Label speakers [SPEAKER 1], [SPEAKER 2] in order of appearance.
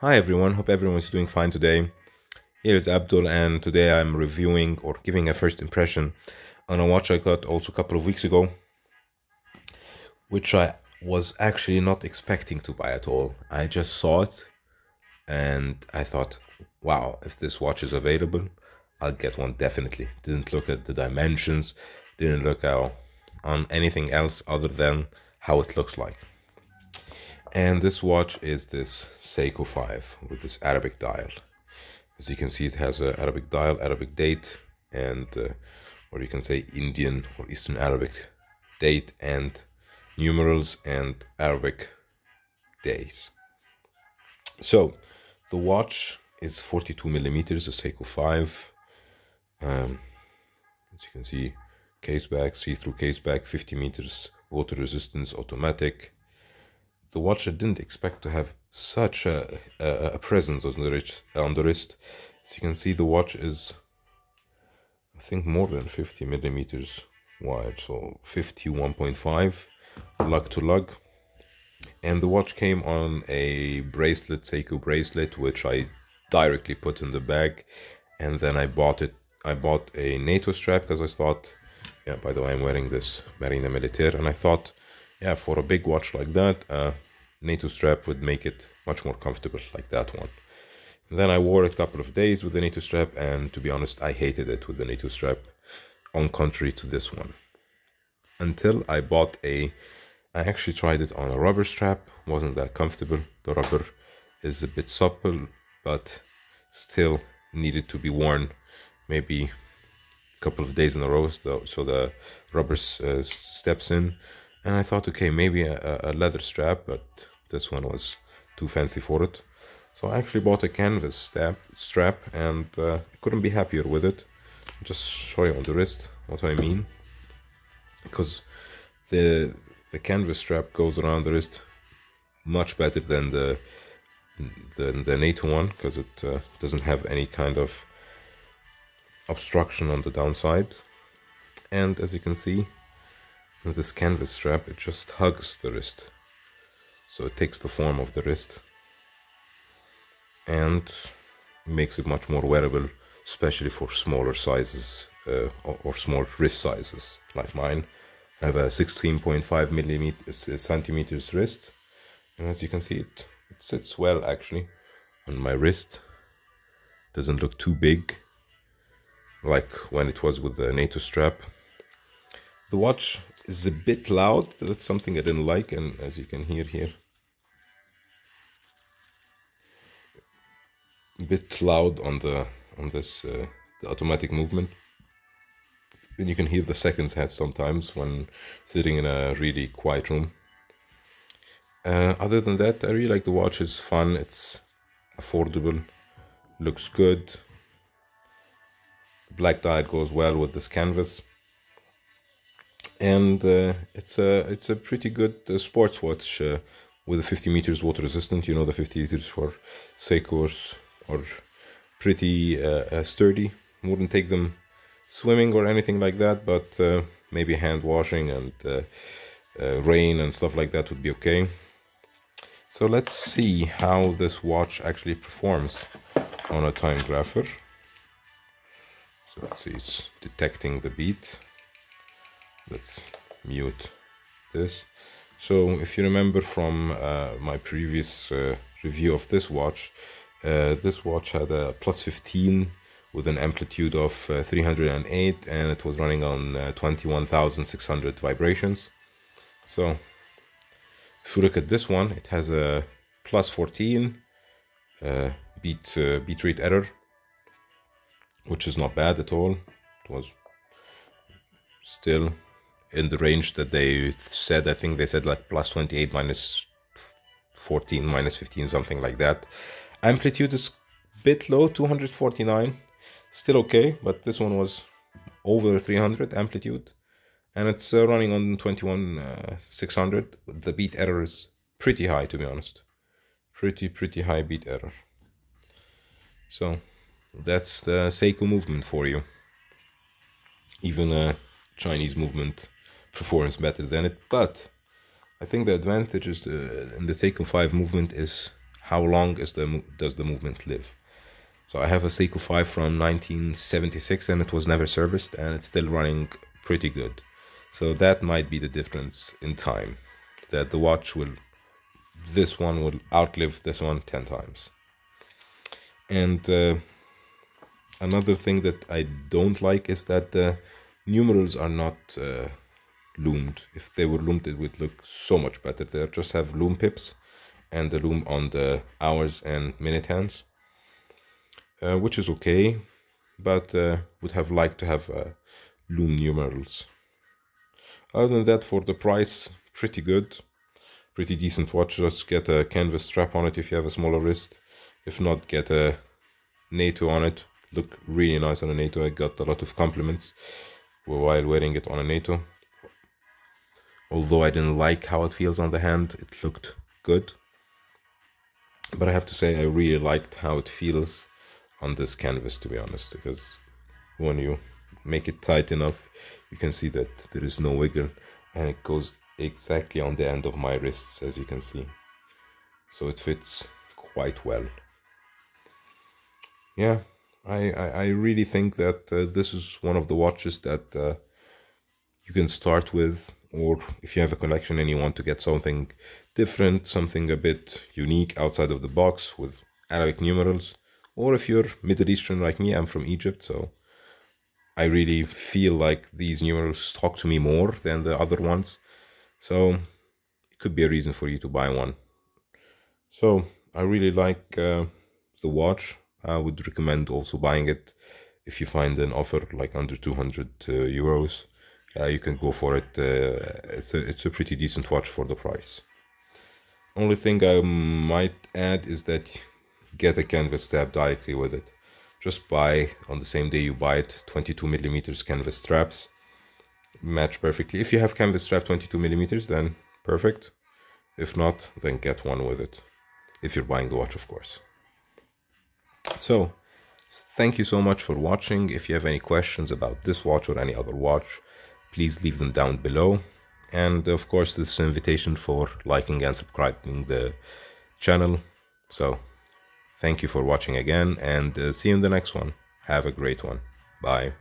[SPEAKER 1] Hi everyone, hope everyone's doing fine today. Here's Abdul, and today I'm reviewing or giving a first impression on a watch I got also a couple of weeks ago, which I was actually not expecting to buy at all. I just saw it and I thought, wow, if this watch is available, I'll get one definitely. Didn't look at the dimensions, didn't look on anything else other than how it looks like. And this watch is this Seiko 5 with this Arabic dial. As you can see, it has an Arabic dial, Arabic date, and or you can say Indian or Eastern Arabic date, and numerals and Arabic days. So the watch is 42 millimeters, a Seiko 5. As you can see, case back, see-through case back, 50 meters, water resistance, automatic. The watch I didn't expect to have such a presence on the wrist. As you can see, the watch is, I think, more than 50 millimeters wide, so 51.5 lug-to-lug. And the watch came on a bracelet, Seiko bracelet, which I directly put in the bag, and then I bought it. I bought a Nato strap because I thought, yeah, by the way, I'm wearing this Marina Militaire, and I thought, yeah, for a big watch like that, Nato strap would make it much more comfortable, like that one. And then I wore it a couple of days with the Nato strap, and to be honest, I hated it with the Nato strap, on contrary to this one. Until I bought I actually tried it on a rubber strap, wasn't that comfortable. The rubber is a bit supple, but still needed to be worn maybe a couple of days in a row, so the rubber steps in. And I thought, okay, maybe a leather strap, but this one was too fancy for it. So I actually bought a canvas strap, and I couldn't be happier with it. I'll just show you on the wrist what I mean, because the canvas strap goes around the wrist much better than the Nato one, because it doesn't have any kind of obstruction on the downside. And as you can see, with this canvas strap, it just hugs the wrist, so it takes the form of the wrist and makes it much more wearable, especially for smaller sizes or small wrist sizes like mine. I have a 16.5 centimeters wrist, and as you can see, it sits well actually on my wrist. Doesn't look too big like when it was with the Nato strap. The watch is a bit loud. That's something I didn't like, and as you can hear here, a bit loud on the automatic movement. And you can hear the seconds head sometimes when sitting in a really quiet room. Other than that, I really like the watch. It's fun, it's affordable, looks good. The black dial goes well with this canvas. And it's a pretty good sports watch with a 50 meters water resistant. You know, the 50 meters for Seiko are pretty sturdy. Wouldn't take them swimming or anything like that, but maybe hand washing and rain and stuff like that would be okay. So let's see how this watch actually performs on a time grapher. So let's see, it's detecting the beat. Let's mute this. So if you remember from my previous review of this watch had a plus 15 with an amplitude of 308, and it was running on 21,600 vibrations. So if you look at this one, it has a plus 14 beat rate error, which is not bad at all. It was still in the range that they said. I think they said like plus 28, minus 14, minus 15, something like that. Amplitude is a bit low, 249. Still okay, but this one was over 300 amplitude, and it's running on 21,600. The beat error is pretty high, to be honest. Pretty high beat error. So that's the Seiko movement for you. Even a Chinese movement performs better than it, but I think the advantage is in the Seiko 5 movement is how long does the movement live. So I have a Seiko 5 from 1976 and it was never serviced and it's still running pretty good. So that might be the difference in time, that the watch this one will outlive this one 10 times. And another thing that I don't like is that the numerals are not loomed. If they were loomed, it would look so much better. They just have loom pips and the loom on the hours and minute hands, which is okay, but would have liked to have loom numerals. Other than that, for the price, pretty good, pretty decent watch. Just get a canvas strap on it if you have a smaller wrist. If not, get a Nato on it. Look really nice on a Nato. I got a lot of compliments while wearing it on a Nato. Although I didn't like how it feels on the hand, it looked good. But I have to say I really liked how it feels on this canvas, to be honest, because when you make it tight enough, you can see that there is no wiggle and it goes exactly on the end of my wrists, as you can see. So it fits quite well. Yeah, I really think that this is one of the watches that you can start with, or if you have a collection and you want to get something different, something a bit unique outside of the box with Arabic numerals, or if you're Middle Eastern like me, I'm from Egypt, so I really feel like these numerals talk to me more than the other ones, so it could be a reason for you to buy one. So I really like the watch. I would recommend also buying it if you find an offer like under 200 euros. You can go for it. It's a pretty decent watch for the price. Only thing I might add is that get a canvas strap directly with it. Just buy, on the same day you buy it, 22mm canvas straps. Match perfectly. If you have canvas strap 22mm, then perfect. If not, then get one with it. If you're buying the watch, of course. So, thank you so much for watching. If you have any questions about this watch or any other watch, please leave them down below. And of course, this is an invitation for liking and subscribing the channel. So, thank you for watching again, and see you in the next one. Have a great one. Bye.